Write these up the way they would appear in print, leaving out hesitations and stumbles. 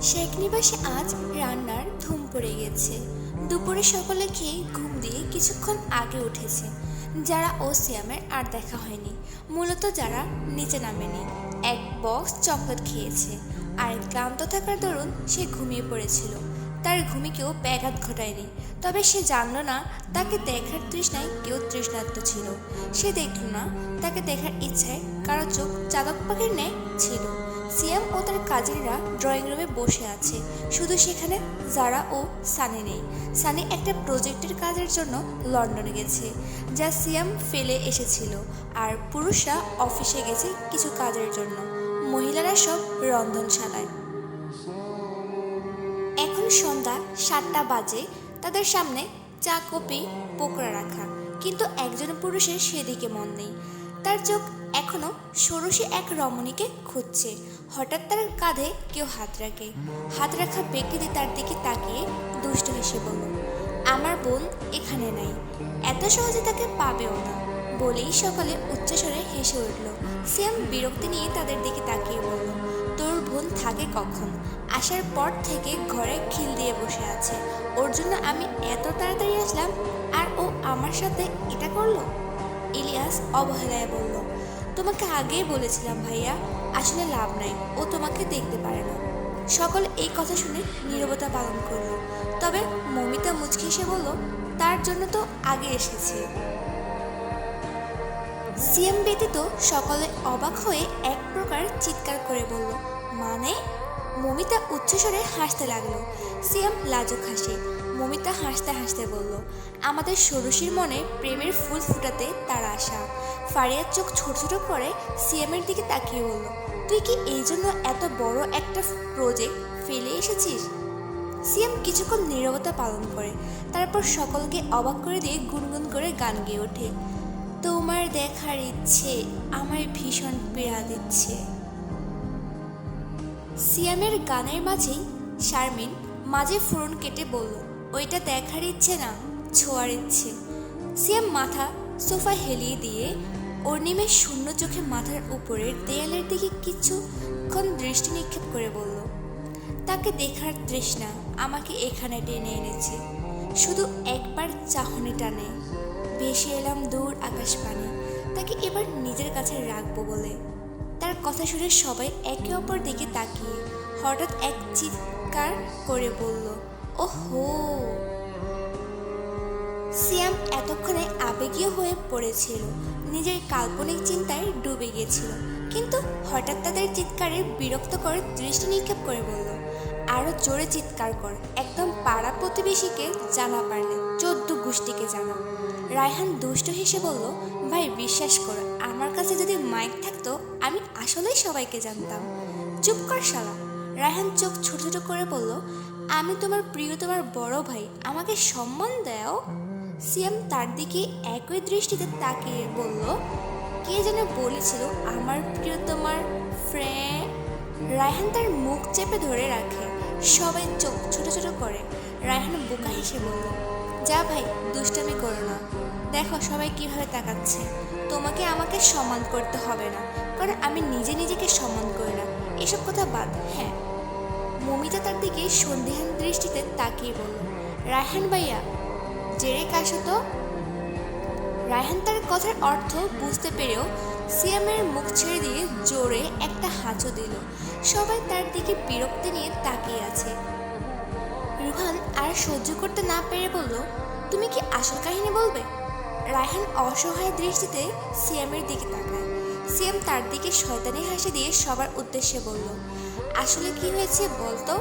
শেখ নিবাসে আজ রান্নার ধুম পড়ে গেছে। দুপুরে সকলে খেয়ে ঘুম দিয়ে কিছুক্ষণ আগে উঠেছে। যারা ও সিয়ামের আর দেখা হয়নি, মূলত যারা নিচে নামেনি। এক বক্স চকলেট খেয়েছে আর ক্লান্ত থাকার দরুন সে ঘুমিয়ে পড়েছিল। তার ঘুমে কেউ ব্যাঘাত ঘটায়নি, তবে সে জানল না তাকে দেখার তৃষ্ণায় কেউ তৃষ্ণার্ত ছিল। সে দেখল না তাকে দেখার ইচ্ছায় কারো চোখ চাতক পাখির ন্যায় ছিল। সিয়াম ও তার কাজিনরা ড্রয়িং রুমে বসে আছে, শুধু সেখানে জারা ও সানি নেই। সানি একটা প্রজেক্টের কাজের জন্য লন্ডনে গেছে, যা সিয়াম ফেলে এসেছিল। আর পুরুষরা অফিসে গেছে কিছু কাজের জন্য, মহিলারা সব রন্ধনশালায়। এখন সন্ধ্যা 7টা বাজে। তাদের সামনে চা, কফি, পকোড়া রাখা, কিন্তু একজন পুরুষের সেদিকে মন নেই। তার চোখ এখনো ষোড়শী এক রমণীকে খুঁজছে। হঠাৎ তার কাঁধে কেউ হাত রাখে। হাত রাখা ব্যক্তিটি তার দিকে তাকিয়ে দুষ্ট হেসে বলল, আমার বোন এখানে নাই, এত সহজে তাকে পাবেও না। বলেই সকালে উচ্চস্বরে হেসে উঠল। সিয়াম বিরক্তি নিয়ে তাদের দিকে তাকিয়ে বলল, তোর বোন থাকে কখন? আসার পর থেকে ঘরে খিল দিয়ে বসে আছে। ওর জন্য আমি এত তাড়াতাড়ি আসলাম, আর ও আমার সাথে এটা করলো। ইলিয়াস অবহেলায় বলল, তোমাকে আগেই বলেছিলাম ভাইয়া, আসলে লাভ নাই, ও তোমাকে দেখতে পারে না। সকলে এই কথা শুনে নীরবতা পালন করলো। তবে মমিতা মুচকি এসে বলল, তার জন্য তো আগে এসেছে। সিএম ব্যতীত সকলে অবাক হয়ে এক প্রকার চিৎকার করে বলল, মানে? মমিতা উচ্চস্বরে হাসতে লাগলো। সিএম লাজুক হাসে। মমিতা হাসতে হাসতে বলল, আমাদের ষোড়শীর মনে প্রেমের ফুল ফুটাতে তার আশা। ফারিয়ার চোখ ছোট ছোট করে সিএমের দিকে তাকিয়ে বলল, তুই কি এই জন্য এত বড় একটা প্রজেক্ট ফেলে এসেছিস? সিএম কিছুক্ষণ নীরবতা পালন করে, তারপর সকলকে অবাক করে দিয়ে গুনগুন করে গান গেয়ে ওঠে, তোমার দেখার ইচ্ছে আমায় ভীষণ পীড়া দিচ্ছে। সিয়ামের গানের মাঝেই শারমিন মাঝে ফোড়ন কেটে বলল, ওইটা দেখার ইচ্ছে না, ছোঁয়ার ইচ্ছে। সিয়াম মাথা সোফা হেলিয়ে দিয়ে অর্ণিমের শূন্য চোখে মাথার উপরের দেয়ালের দিকে কিছুক্ষণ দৃষ্টি নিক্ষেপ করে বলল, তাকে দেখার তৃষ্ণা আমাকে এখানে টেনে এনেছে। শুধু একবার চাহনি টানে ভেসে এলাম দূর আকাশ পানে, তাকে এবার নিজের কাছে রাখবো বলে। তার কথা শুনে সবাই একে অপর দিকে তাকিয়ে হঠাৎ এক চিৎকার করে বলল, ওহো! সিয়াম এতক্ষণে আবেগীয় হয়ে পড়েছিল, নিজের কাল্পনিক চিন্তায় ডুবে গিয়েছিল, কিন্তু হঠাৎ তাদের চিৎকারে বিরক্ত করে দৃষ্টি নিক্ষেপ করে বলল, আরো জোরে চিৎকার কর, একদম পাড়া প্রতিবেশীকে জানা, পারলে 14 গোষ্ঠীকে জানা। রায়হান দুষ্ট হেসে বলল, ভাই বিশ্বাস করো, আমার কাছে যদি মাইক থাকতো আমি আসলেই সবাইকে জানতাম। চুপ কর শালা। রায়হান চোখ ছোট ছোট করে বলল, আমি তোমার প্রিয়, তোমার বড় ভাই, আমাকে সম্মান দাও। সিএম তার দিকে একই দৃষ্টিতে তাকিয়ে বলল, কে যেন বলেছিল আমার প্রিয় তোমার ফ্রেন্ড। রায়হান তার মুখ চেপে ধরে রাখে, সবাই চোখ ছোট ছোট করে। রায়হান বোকা হেসে বলল, যা ভাই, দুষ্টামি করো না, দেখো সবাই কিভাবে তাকাচ্ছে। তোমাকে আমাকে সম্মান করতে হবে না, কারণ আমি নিজে নিজেকে সম্মান করি না। এসব কথা বাদ। হ্যাঁ, মমিতা তার দিকে সন্দেহান দৃষ্টিতে তাকিয়ে বলল, রায়হান ভাইয়া জেরে কাশো তো। রায়হান তার কথার অর্থ বুঝতে পেরেও সিয়ামের মুখ ছেড়ে দিয়ে জোরে একটা হাঁচো দিল। সবাই তার দিকে বিরক্তি নিয়ে তাকিয়ে আছে। রুহান আর সহ্য করতে না পেরে বলল, তুমি কি আসল কাহিনী বলবে? রায়হান অসহায় দৃষ্টিতে সিয়ামের দিকে তাকায়। সিয়াম তার দিকে শয়তানি হাসি দিয়ে সবার উদ্দেশ্যে বলল, আসলে কি হয়েছে বলতো?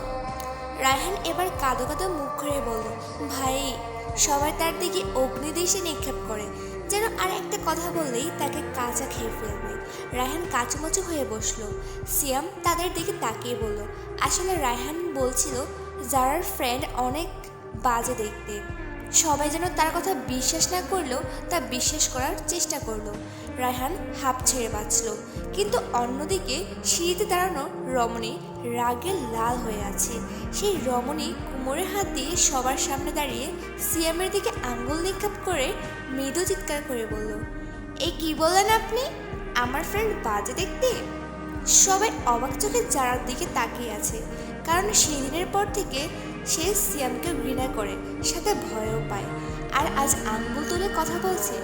রায়হান এবার কাঁদো কাঁদো মুখ করে বলল, ভাই। সবাই তার দিকে অগ্নিদৃষ্টি নিক্ষেপ করে, যেন আর একটা কথা বললেই তাকে কাঁচা খেয়ে ফেলবে। রায়হান কাচুমাচু হয়ে বসলো। সিয়াম তাদের দিকে তাকিয়ে বলল, আসলে রায়হান বলছিল যারার ফ্রেন্ড অনেক বাজে দেখতে। সবাই যেন তার কথা বিশ্বাস না করলেও তা বিশ্বাস করার চেষ্টা করলো। রায়হান হাঁপ ছেড়ে বাঁচল, কিন্তু অন্যদিকে সিঁড়িতে দাঁড়ানো রমণী রাগে লাল হয়ে আছে। সেই রমণী কোমরে হাত দিয়ে সবার সামনে দাঁড়িয়ে সিয়ামের দিকে আঙ্গুল নিক্ষেপ করে মৃদু চিৎকার করে বলল, এই কি বললেন আপনি? আমার ফ্রেন্ড বাজে দেখতে? সবাই অবাক চোখে যারার দিকে তাকিয়ে আছে, কারণ সেদিনের পর থেকে সে সিয়ামকে ঘৃণা করে, সাথে ভয়ও পায়। আর আজ আঙ্গুল তুলে কথা বলছে।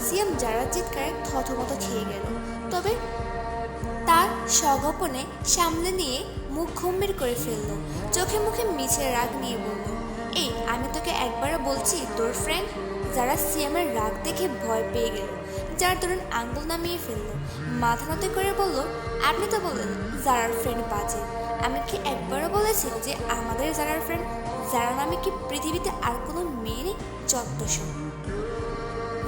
সিয়াম যারা চিৎকারে থতমত খেয়ে গেল, তবে তার স্বগোপনে সামলে নিয়ে মুখ গম্ভীর করে ফেললো। চোখে মুখে মিছে রাগ নিয়ে বলল, এই আমি তোকে একবারও বলছি তোর ফ্রেন্ড। যারা সিয়ামের রাগ দেখে ভয় পেয়ে গেল, যার দরুন আঙ্গুল নামিয়ে ফেললো। মাথা নত করে বলল, আপনি তো বললেন যারার ফ্রেন্ড বাজে। আমি কি একবারও বলেছি যে আমাদের যারার ফ্রেন্ড? যারা নামে কি পৃথিবীতে আর কোনো মেয়ে নেই? চত্বসব।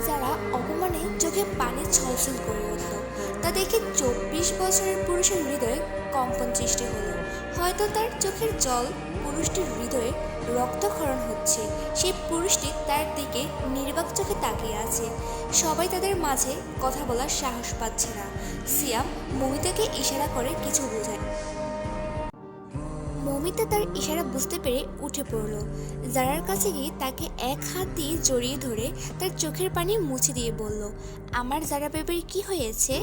যারা অপমানে চোখে পানি ছলছল করে উঠল। তা দেখে 24 বছরের পুরুষের হৃদয়ে কম্পন সৃষ্টি হলো। হয়তো তার চোখের জল পুরুষটির হৃদয়ে রক্তক্ষরণ হচ্ছে। সেই পুরুষটি তার দিকে নির্বাক চোখে তাকিয়ে আছে। সবাই তাদের মাঝে কথা বলার সাহস পাচ্ছে না। সিয়াম মমিতাকে ইশারা করে কিছু বোঝায়। মমিতা তার ইশারা বুঝতে পেরে উঠে পড়ল। জারার কাছে গিয়ে তাকে এক হাত দিয়ে জড়িয়ে ধরে তার চোখের পানি মুছে দিয়ে বলল, আমার জারা বেবির কি হয়েছে?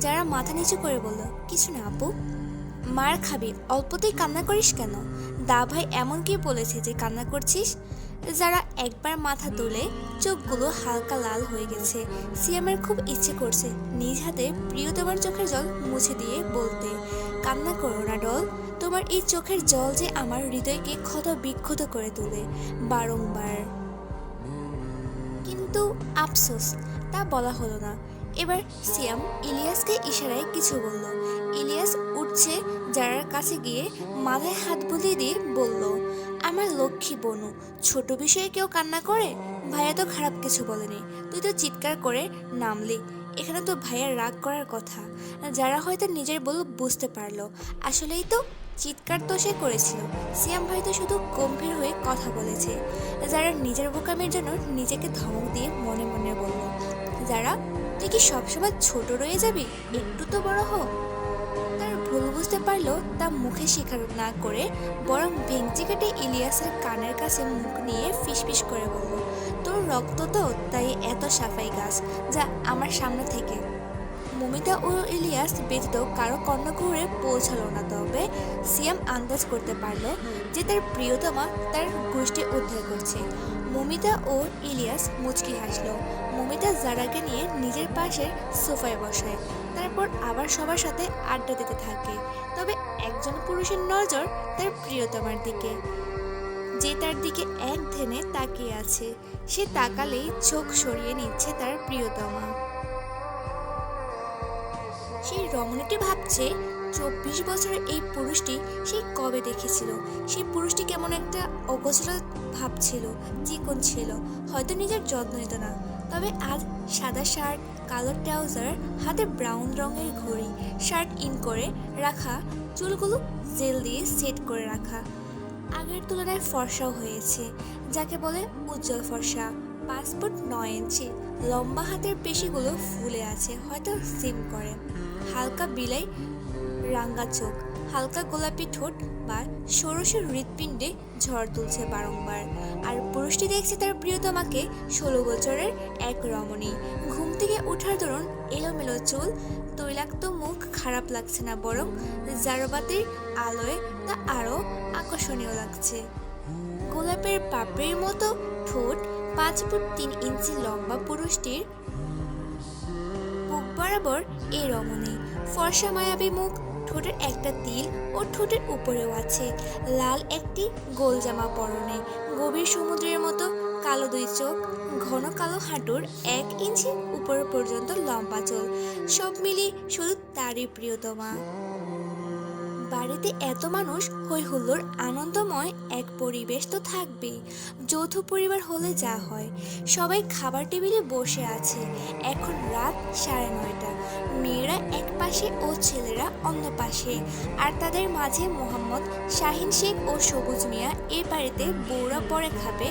যারা মাথা নিচু করে বলল, কিছু না আপু। মার খাবি, অল্পতেই কান্না করিস কেন? দা ভাই এমন কি বলেছে যে কান্না করছিস? যারা একবার মাথা তুলে চোখগুলো হালকা লাল হয়ে গেছে। সিয়ামের খুব ইচ্ছে করছে নিজ হাতে প্রিয়তমার চোখের জল মুছে দিয়ে বলতে, কান্না করো না ডল। তোমার এই চোখের জল যে আমার হৃদয়কে ক্ষত বিক্ষত করে তোলে বারংবার। কিন্তু আফসোস, তা বলা হলো না। এবার সিয়াম ইলিয়াসকে ইশারায় কিছু বলল। ইলিয়াস উঠছে জারার কাছে গিয়ে মাথায় হাত বুলিয়ে দিয়ে বলল, আমার লক্ষ্মী বনু, ছোট বিষয়ে কেউ কান্না করে? ভাইয়া তো খারাপ কিছু বলেনি, তুই তো চিৎকার করে নামলি। এখানে তো ভাইয়ার রাগ করার কথা। যারা হয়তো নিজের বল বুঝতে পারলো, আসলেই তো চিৎকার তো সে করেছিল। সিয়াম ভাই তো শুধু গম্ভীর হয়ে কথা বলেছে। যারা নিজের বোকামির জন্য নিজেকে ধমক দিয়ে মনে মনে বলল, যারা তুই কি সবসময় ছোট রয়ে যাবি? একটু তো বড় হো। তার ভুল বুঝতে পারলো, তা মুখে স্বীকার না করে বরং ভেঙচি কেটে ইলিয়াসের কানের কাছে মুখ নিয়ে ফিসফিস করে বলল, তোর রক্ত তো তাই এত সাফাই গাছ, যা আমার সামনে থেকে। মমিতা ও ইলিয়াস ব্যতীত কারো কর্ণকুহরে পৌঁছালো না। তবে সিয়াম আন্দাজ করতে পারল যে তার প্রিয়তমা তার গোষ্ঠী উদ্ধার করছে। মমিতা ও ইলিয়াস মুচকি হাসল। মমিতা জারাকে নিয়ে নিজের পাশের সোফায় বসায়, তারপর আবার সবার সাথে আড্ডা দিতে থাকে। তবে একজন পুরুষের নজর তার প্রিয়তমার দিকে, যে তার দিকে এক ধ্যানে তাকিয়ে আছে। সে তাকালেই চোখ সরিয়ে নিচ্ছে তার প্রিয়তমা। সেই রমণীটি ভাবছে 24 বছরের এই পুরুষটি সেই কবে দেখেছিল। সেই পুরুষটি কেমন একটা অগোছালো ভাবছিল, চিকন ছিল, হয়তো নিজের যত্ন নিত না। তবে আজ সাদা শার্ট, কালো ট্রাউজার, হাতে ব্রাউন রঙের ঘড়ি, শার্ট ইন করে রাখা, চুলগুলো জেল দিয়ে সেট করে রাখা। আগের তুলনায় ফর্সাও হয়েছে, যাকে বলে উজ্জ্বল ফর্সা। 5 ফুট 9 ইঞ্চি, লম্বা হাতের পেশিগুলো ফুলে আছে, হয়তো জিম করে। হালকা বিলাই রাঙ্গা চোখ, হালকা গোলাপি ঠোঁট বা ষোড়শ হৃৎপিণ্ডে ঝড় তুলছে বারংবার। আর পুরুষটি দেখছে তার প্রিয়তমাকে 16 বছরের এক রমণী। ঘুম থেকে ওঠার দরুন এলোমেলো চুল, তৈলাক্ত মুখ খারাপ লাগছে না, বরং জারবাতির আলোয় তা আরও আকর্ষণীয় লাগছে। গোলাপের পাপড়ির মতো ঠোঁট, 5 ফুট 3 ইঞ্চি লম্বা পুরুষটির বুক বরাবর এই রমণী। ফর্সা মায়াবী মুখ, ঠোঁটের একটা তিল ও ঠোঁটের উপরেও আছে লাল একটি গোল জামা পরনে। গভীর সমুদ্রের মতো কালো দুই চোখ, ঘন কালো হাঁটুর 1 ইঞ্চি উপর পর্যন্ত লম্বা চুল, সব মিলিয়ে শুধু তারই প্রিয়তমা। বাড়িতে এত মানুষ, হই হুল্লোড়, আনন্দময় এক পরিবেশ তো থাকবেই। যৌথ পরিবার হলে যা হয়, সবাই খাবার টেবিলে বসে আছে। এখন রাত 9:30। মেয়েরা এক পাশে ও ছেলেরা অন্য পাশে। আর তাদের মাঝে মোহাম্মদ শাহিন শেখ ও সবুজ মিয়া। এ বাড়িতে বউরা পরে খাবে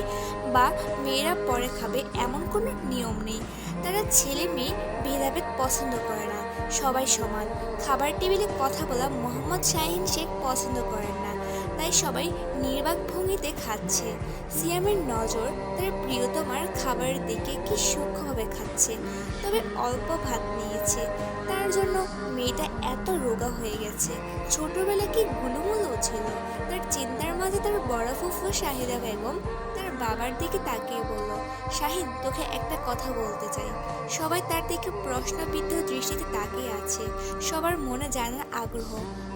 বা মেয়েরা পরে খাবে এমন কোনো নিয়ম নেই। তারা ছেলে মেয়ে ভেদাভেদ পছন্দ করে না, সবাই সমান। খাবার টেবিলে কথা বলা মোহাম্মদ শাহিন শেখ পছন্দ করেন না, তাই সবাই নির্বাক ভঙ্গিতে খাচ্ছে। সিয়ামের নজর তার প্রিয়তমার খাবারের দিকে কি সূক্ষ্মভাবে খাচ্ছে, তবে অল্প ভাত নিয়েছে। তার জন্য মেয়েটা এত রোগা হয়ে গেছে। ছোটবেলা কি গুলুমুলু ছিল। তার চিন্তার মাঝে তার বড় ফুফু শাহিদা বেগম তার বাবার দিকে তাকিয়ে বলল, শাহিন, তোকে একটা কথা বলতে চাই। সবাই তার দিকে প্রশ্নবিদ্ধ দৃষ্টিতে তাকিয়ে আছে, সবার মনে জানার আগ্রহ।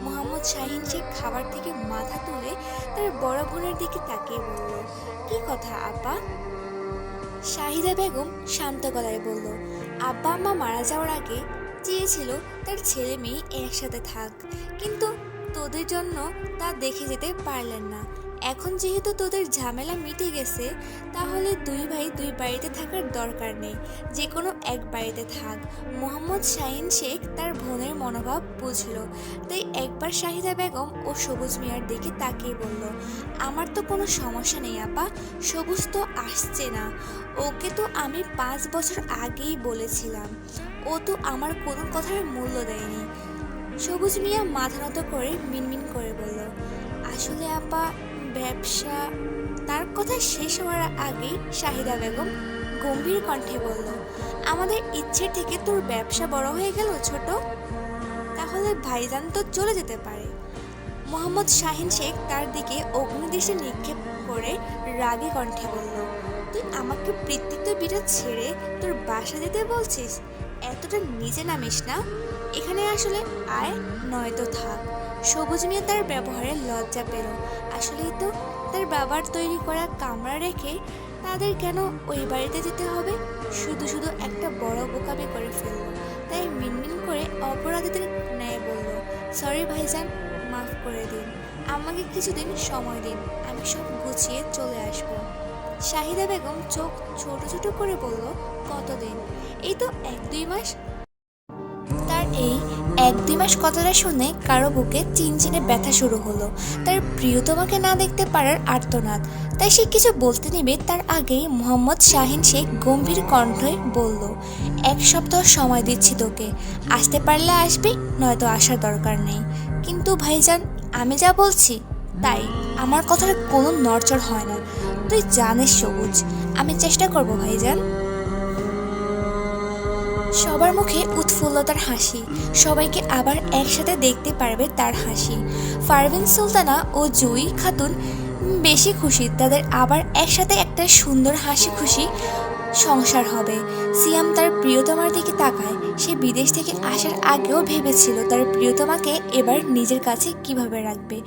মোহাম্মদ শাহিন শেখ খাবার থেকে মাথা তুলে তার বড় বোনের দিকে তাকিয়ে বলল, কি কথা আপা? শাহিদা বেগম শান্ত গলায় বলল, আব্বা আম্মা মারা যাওয়ার আগে চেয়েছিল তার ছেলে মেয়ে একসাথে থাক, কিন্তু তোদের জন্য তা দেখে যেতে পারলেন না। এখন যেহেতু তোদের ঝামেলা মিটে গেছে, তাহলে দুই ভাই দুই বাড়িতে থাকার দরকার নেই, যে কোনো এক বাড়িতে থাক। মোহাম্মদ শাহিন শেখ তার বোনের মনোভাব বুঝল, তাই একবার শাহিদা বেগম ও সবুজ মিয়ার দিকে তাকিয়ে বলল, আমার তো কোনো সমস্যা নেই আপা, সবুজ তো আসছে না। ওকে তো আমি 5 বছর আগেই বলেছিলাম, ও তো আমার কোনো কথার মূল্য দেয়নি। সবুজ মিয়া মাথা নত করে মিনমিন করে বলল, আসলে আপা, ব্যবসা। তার কথা শেষ হওয়ার আগেই শাহিদা বেগম গম্ভীর কণ্ঠে বলল, আমাদের ইচ্ছের থেকে তোর ব্যবসা বড় হয়ে গেল ছোট? তাহলে ভাইজান তো চলে যেতে পারে। মোহাম্মদ শাহিন শেখ তার দিকে অগ্নিদৃষ্টি নিক্ষেপ করে রাগী কণ্ঠে বলল, তুই আমাকে পিতৃত্ব বিটা ছেড়ে তোর বাসা যেতে বলছিস? এতটা নিচে নামিস না। এখানে আসলে আয়, নয়তো থাক। সবুজ মিয়া তার ব্যবহারে লজ্জা পেল। আসলেই তো তার বাবার তৈরি করা কামরা রেখে তাদের কেন ওই বাড়িতে যেতে হবে? শুধু শুধু একটা বড় বোকামি করে ফেলল। তাই মিনমিন করে অপরাধীদের ন্যায় বলল, সরি ভাইজান, মাফ করে দিন, আমাকে কিছুদিন সময় দিন, আমি সব গুছিয়ে চলে আসব। শাহিদা বেগম চোখ ছোট ছোট করে বলল, কতদিন? এই তো 1-2 মাস। তার এই 1-2 মাস কথাটা শুনে কারো বুকে চিনচিনে ব্যথা শুরু হলো। তার প্রিয়তমাকে না দেখতে পারার আর্তনাদ। তাই সে কিছু বলতে নেবে তার আগেই মোহাম্মদ শাহিন শেখ গম্ভীর কণ্ঠে বলল, 1 সপ্তাহ সময় দিচ্ছি তোকে, আসতে পারলে আসবি, নয়তো আসার দরকার নেই। কিন্তু ভাইজান, আমি যা বলছি তাই, আমার কথার কোনো নড়চড় হয় না। তুই জানিস সবুজ, আমি চেষ্টা করব ভাইজান। সবার মুখে উৎফুল্লতার হাসি, সবাইকে আবার একসাথে দেখতে পারবে তার হাসি। পারভিন সুলতানা ও জুই খাতুন বেশি খুশি, তাদের আবার একসাথে একটা সুন্দর হাসি খুশি সংসার হবে। সিয়াম তার প্রিয়তমার দিকে তাকায়। সে বিদেশ থেকে আসার আগেও ভেবেছিল তার প্রিয়তমাকে এবার নিজের কাছে কিভাবে রাখবে।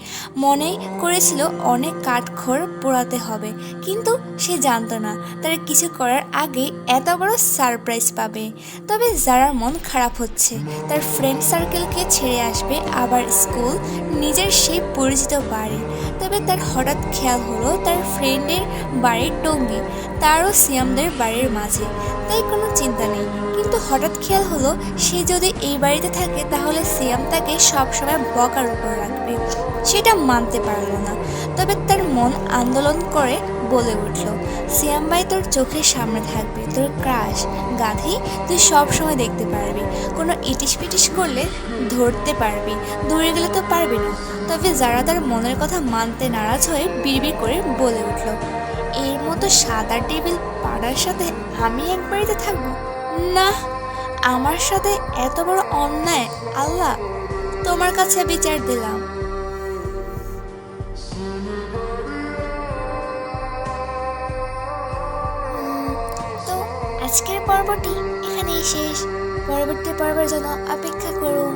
মনে করেছিল অনেক কাঠখড় পোড়াতে হবে, কিন্তু সে জানতো না তার কিছু করার আগে এত বড় সারপ্রাইজ পাবে। তবে যারার মন খারাপ হচ্ছে, তার ফ্রেন্ড সার্কেলকে ছেড়ে আসবে, আবার স্কুল, নিজের সেই পরিচিত বাড়ি। তবে তার হঠাৎ খেয়াল হলো তার ফ্রেন্ডের বাড়ির টঙ্গী তারও সিয়ামদের বাড়ির মাঝে, তাই কোনো চিন্তা নেই। কিন্তু হঠাৎ খেয়াল হলো সে যদি এই বাড়িতে থাকে তাহলে সিয়াম তাকে সবসময় বকার উপর রাখবে। সেটা মানতে পারল না। তবে তার মন আন্দোলন করে বলে উঠল, সিয়াম ভাই তোর চোখের সামনে থাকবে, তোর ক্রাশ গাধি তুই সবসময় দেখতে পারবি, কোনো ইটিস পিটিস করলে ধরতে পারবি, দূরে গেলে তো পারবি না। তবে যারা তার মনের কথা মানতে নারাজ হয়ে বিড়বিড় করে বলে উঠল, এর মতো সাদা টেবিল পাড়ার সাথে আমি এক বাড়িতে থাকবো না, আমার সাথে এত বড় অন্যায়, আল্লাহ তোমার কাছে বিচার দিলাম। তো আজকের পর্বটি এখানেই শেষ। পরবর্তী পর্বের জন্য অপেক্ষা করুন।